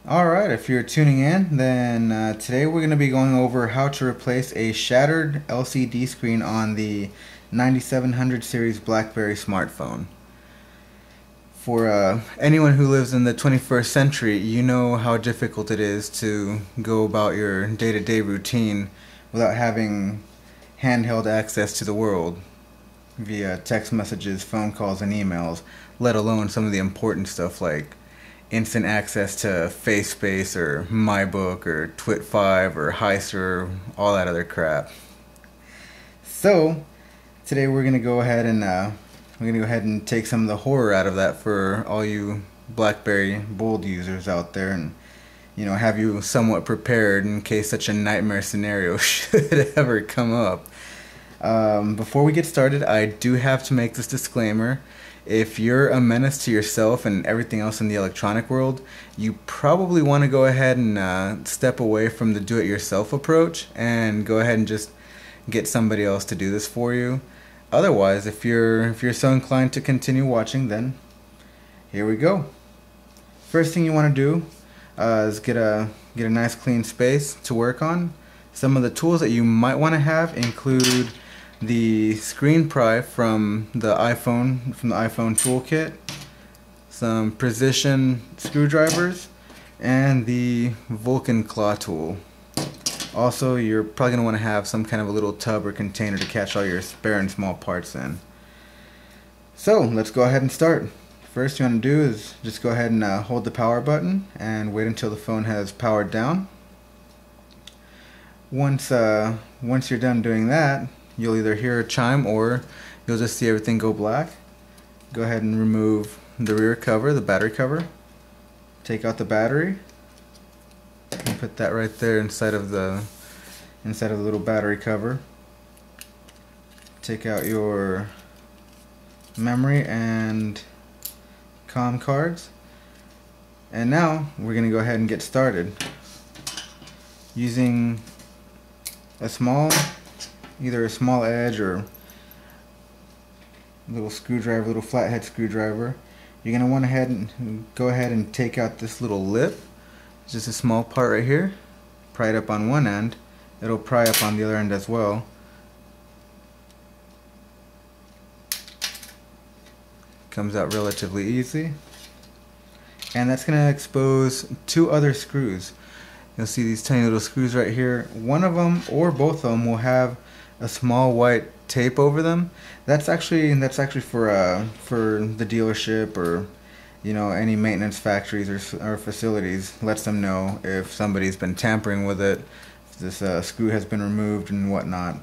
Alright, if you're tuning in, then today we're going to be going over how to replace a shattered LCD screen on the 9700 series Blackberry smartphone. For anyone who lives in the 21st century, you know how difficult it is to go about your day-to-day routine without having handheld access to the world via text messages, phone calls, and emails, let alone some of the important stuff like instant access to FaceSpace or MyBook or Twit5 or Heister or all that other crap. So today we're gonna go ahead and take some of the horror out of that for all you Blackberry Bold users out there, and have you somewhat prepared in case such a nightmare scenario should ever come up. Before we get started, I do have to make this disclaimer. If you're a menace to yourself and everything else in the electronic world, you probably want to go ahead and step away from the do-it-yourself approach and go ahead and just get somebody else to do this for you. Otherwise, if you're so inclined to continue watching, then here we go. First thing you want to do is get a nice clean space to work on. Some of the tools that you might want to have include the screen pry from the iPhone toolkit, some precision screwdrivers, and the Vulcan claw tool. Also, you're probably going to want to have some kind of a little tub or container to catch all your spare and small parts in. So let's go ahead and start. First you want to do is just go ahead and hold the power button and wait until the phone has powered down. Once you're done doing that, you'll either hear a chime or you'll just see everything go black. Go ahead and remove the rear cover, the battery cover. Take out the battery and put that right there inside of the little battery cover. Take out your memory and COM cards. And now we're going to go ahead and get started using either a small edge or little screwdriver, little flathead screwdriver. You're going to want to go ahead and take out this little lip. It's just a small part right here. Pry it up on one end. It'll pry up on the other end as well. Comes out relatively easy. And that's going to expose two other screws. You'll see these tiny little screws right here. One of them or both of them will have a small white tape over them. That's actually for the dealership or any maintenance factories or facilities. Lets them know if somebody's been tampering with it, if this screw has been removed and whatnot.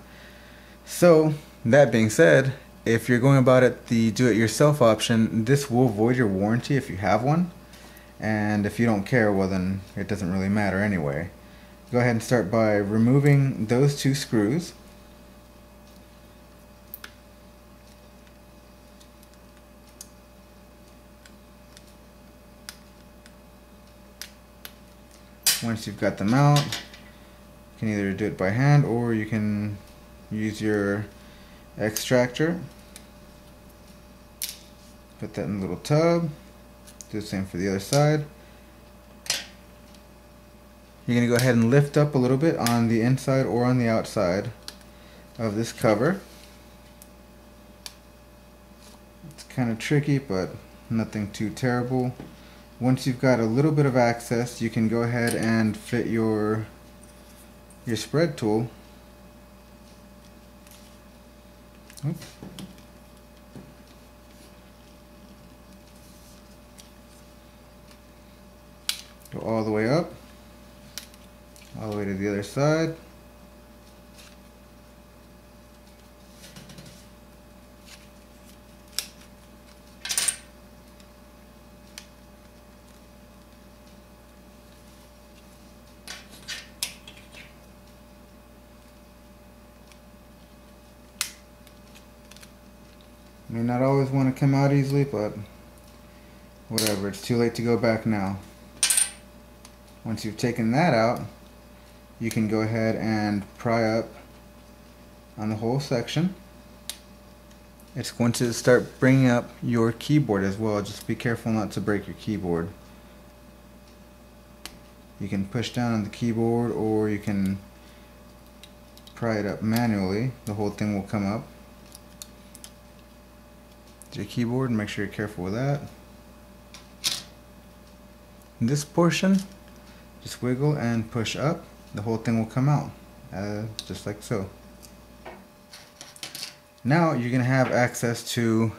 So that being said, if you're going about it the do-it-yourself option, this will void your warranty if you have one. And if you don't care, well then it doesn't really matter anyway. Go ahead and start by removing those two screws. Once you've got them out, you can either do it by hand or you can use your extractor. Put that in a little tub. Do the same for the other side. You're going to go ahead and lift up a little bit on the inside or on the outside of this cover. It's kind of tricky, but nothing too terrible. Once you've got a little bit of access, you can go ahead and fit your spread tool. Oops. Go all the way up, all the way to the other side. May not always want to come out easily, but whatever, it's too late to go back now. Once you've taken that out, you can go ahead and pry up on the whole section. It's going to start bringing up your keyboard as well. Just be careful not to break your keyboard. You can push down on the keyboard, or you can pry it up manually. The whole thing will come up. Your keyboard, make sure you're careful with that. This portion, just wiggle and push up. The whole thing will come out, just like so. Now you're going to have access to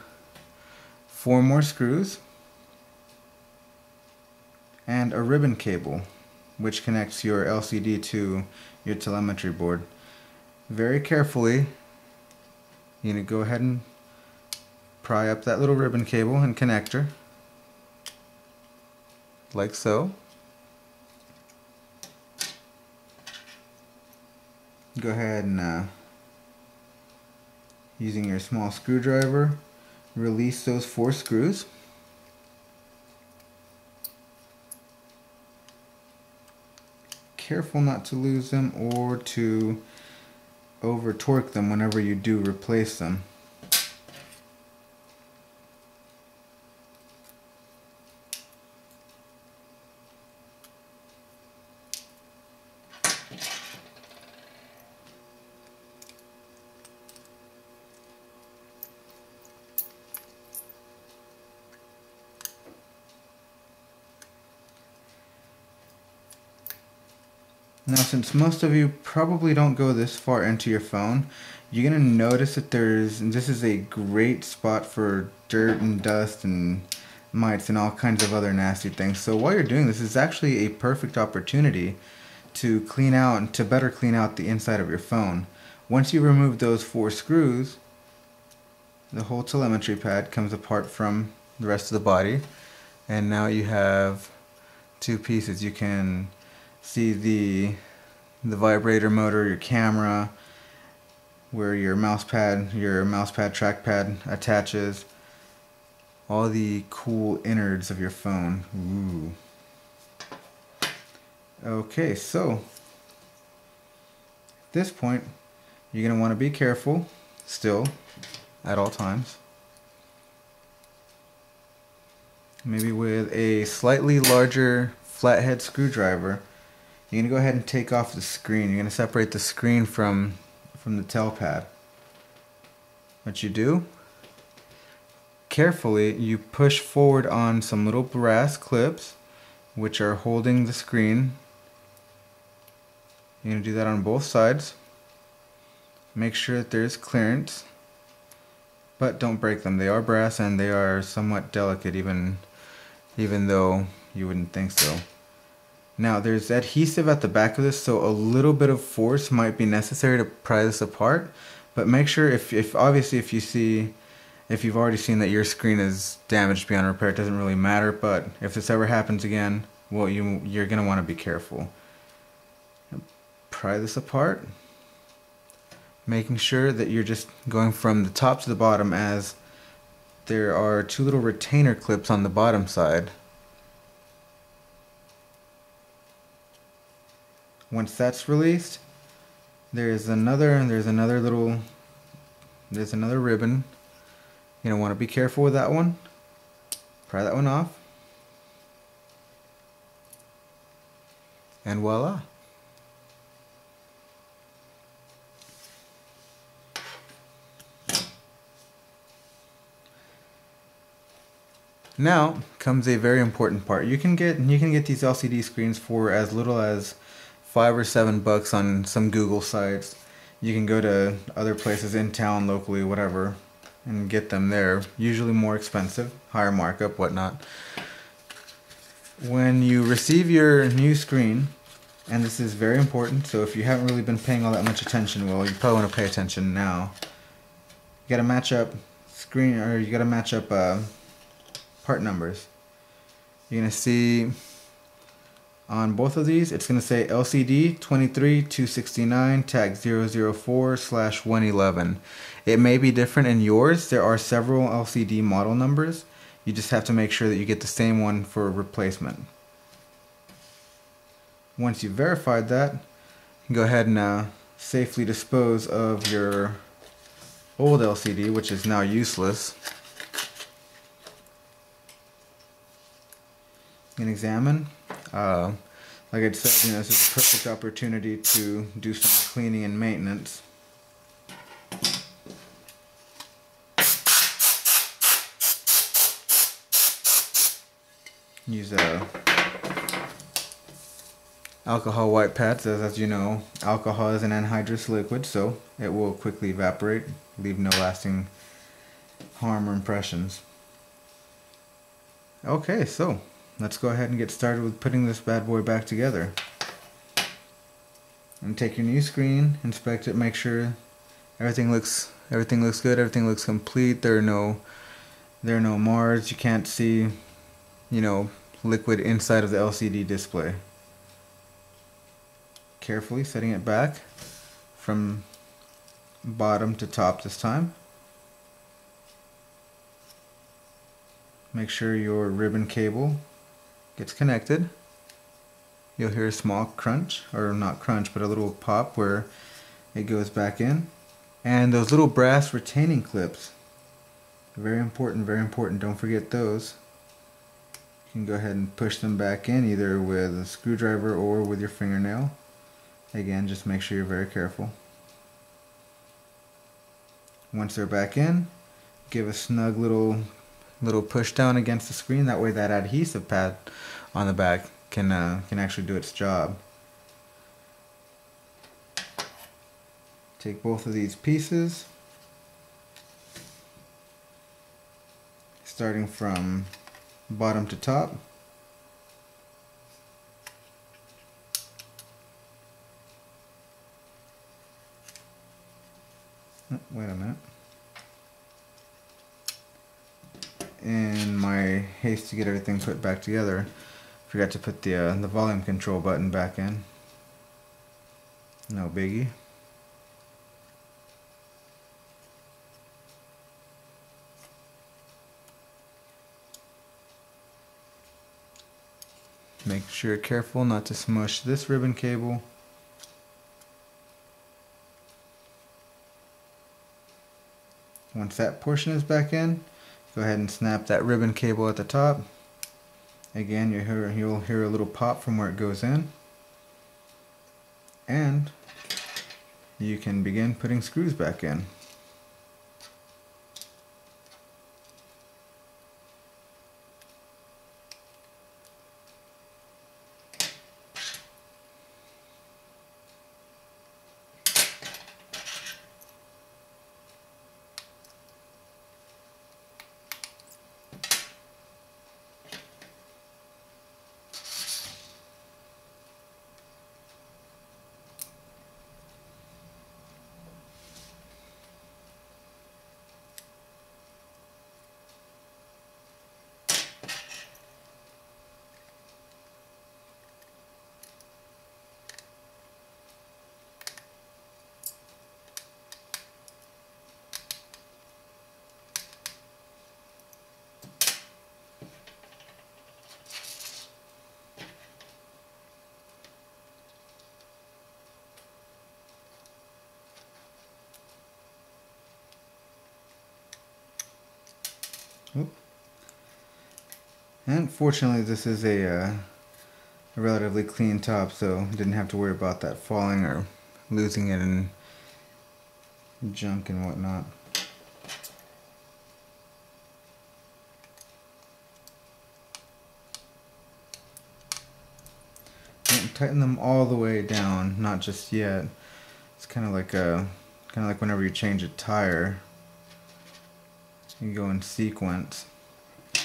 4 more screws and a ribbon cable, which connects your LCD to your telemetry board. Very carefully, you're going to go ahead and pry up that little ribbon cable and connector, like so. Go ahead and using your small screwdriver, release those 4 screws. Careful not to lose them or to over torque them whenever you do replace them. Now, since most of you probably don't go this far into your phone, you're going to notice that this is a great spot for dirt and dust and mites and all kinds of other nasty things. So while you're doing this, it's actually a perfect opportunity to better clean out the inside of your phone. Once you remove those 4 screws, the whole telemetry pad comes apart from the rest of the body, and now you have 2 pieces. You can see the vibrator motor, your camera, where your mousepad trackpad attaches, all the cool innards of your phone. Ooh. Okay, so at this point you're going to want to be careful still at all times. Maybe with a slightly larger flathead screwdriver, you're going to go ahead and take off the screen. You're going to separate the screen from the tail pad. What you do, carefully you push forward on some little brass clips which are holding the screen. You're going to do that on both sides. Make sure that there's clearance, but don't break them. They are brass and they are somewhat delicate, even though you wouldn't think so. Now there's adhesive at the back of this, so a little bit of force might be necessary to pry this apart, but make sure if you've already seen that your screen is damaged beyond repair, it doesn't really matter, but if this ever happens again, well, you're going to want to be careful. Pry this apart, making sure that you're just going from the top to the bottom, as there are 2 little retainer clips on the bottom side. Once that's released, there's another ribbon. You're going to want to be careful with that one. Pry that one off. And voila. Now comes a very important part. You can get these LCD screens for as little as $5 or $7 on some Google sites. You can go to other places in town, locally, whatever, and get them there. Usually more expensive, higher markup, whatnot. When you receive your new screen, and this is very important, so if you haven't really been paying all that much attention, well, you probably want to pay attention now. You gotta match up part numbers. You're gonna see on both of these, it's going to say LCD 23269 tag 004/111. It may be different in yours. There are several LCD model numbers. You just have to make sure that you get the same one for replacement. Once you've verified that, go ahead and safely dispose of your old LCD, which is now useless. You can examine. like it says, this is a perfect opportunity to do some cleaning and maintenance. Use alcohol wipe pads, as you know, alcohol is an anhydrous liquid, so it will quickly evaporate, leave no lasting harm or impressions. Okay, so let's go ahead and get started with putting this bad boy back together. And take your new screen, inspect it, make sure everything looks good, everything looks complete. There are no Mars. You can't see, liquid inside of the LCD display. Carefully setting it back from bottom to top this time. Make sure your ribbon cable gets connected. You'll hear a small crunch, or not crunch, but a little pop where it goes back in. And those little brass retaining clips, very important, don't forget those. You can go ahead and push them back in either with a screwdriver or with your fingernail. Again, just make sure you're very careful. Once they're back in, give a snug little push down against the screen. That way that adhesive pad on the back can actually do its job. Take both of these pieces, starting from bottom to top. Oh, wait a minute. In my haste to get everything put back together, forgot to put the volume control button back in. No biggie. Make sure you're careful not to smush this ribbon cable. Once that portion is back in, go ahead and snap that ribbon cable at the top. Again, you'll hear a little pop from where it goes in. And you can begin putting screws back in. Oop. And fortunately this is a relatively clean top, so didn't have to worry about that falling or losing it in junk and whatnot. Don't tighten them all the way down, not just yet. It's kind of like whenever you change a tire. You go in sequence. As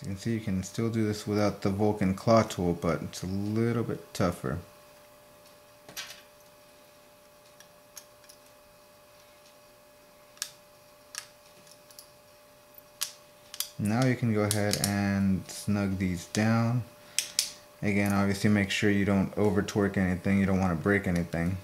you can see, you can still do this without the Vulcan claw tool, but it's a little bit tougher. Now you can go ahead and snug these down. Again, obviously make sure you don't over torque anything, you don't want to break anything.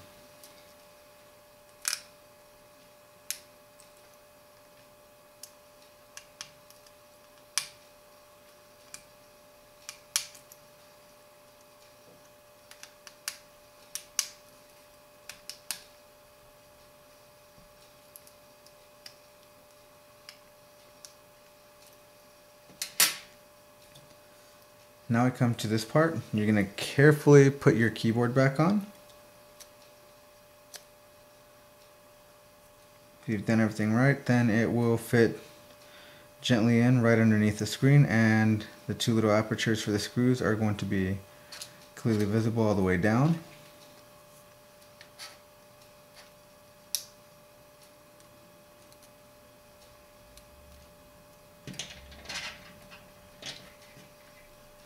Now I come to this part. You're going to carefully put your keyboard back on. If you've done everything right, then it will fit gently in right underneath the screen, and the two little apertures for the screws are going to be clearly visible all the way down.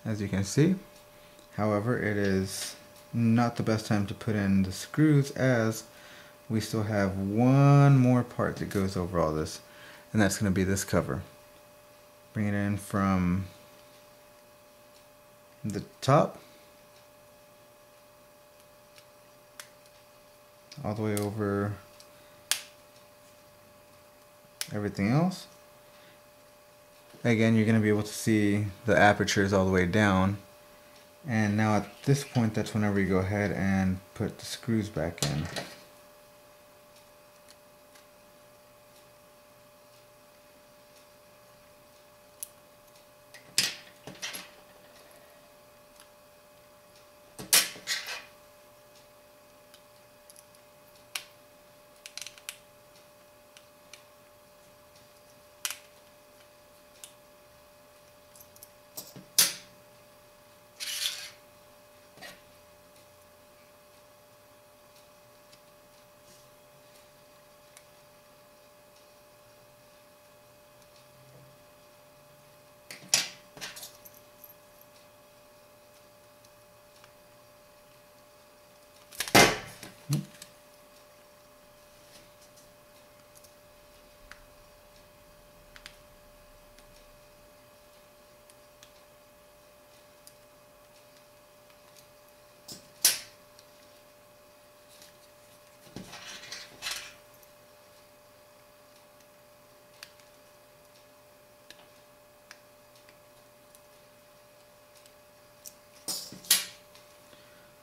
As you can see. However, it is not the best time to put in the screws, as we still have one more part that goes over all this, and that's going to be this cover. Bring it in from the top all the way over everything else. Again, you're going to be able to see the apertures all the way down. And now at this point, that's whenever you go ahead and put the screws back in.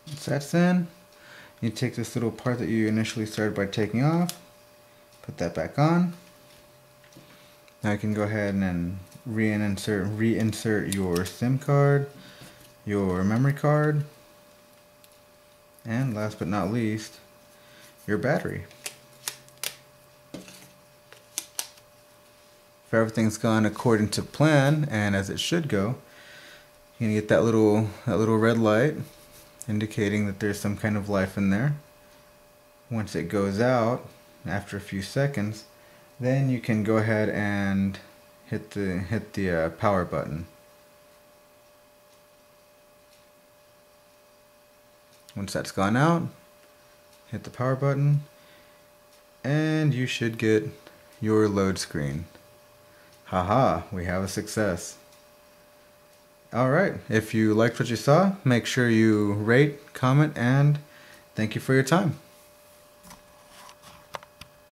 Once that's in, you take this little part that you initially started by taking off, put that back on. Now you can go ahead and reinsert your SIM card, your memory card, and last but not least, your battery. If everything's gone according to plan, and as it should go, you're gonna get that little red light indicating that there's some kind of life in there. Once it goes out after a few seconds, then you can go ahead and hit the power button. Once that's gone out, hit the power button, and you should get your load screen. Haha, we have a success. Alright, if you liked what you saw, make sure you rate, comment, and thank you for your time.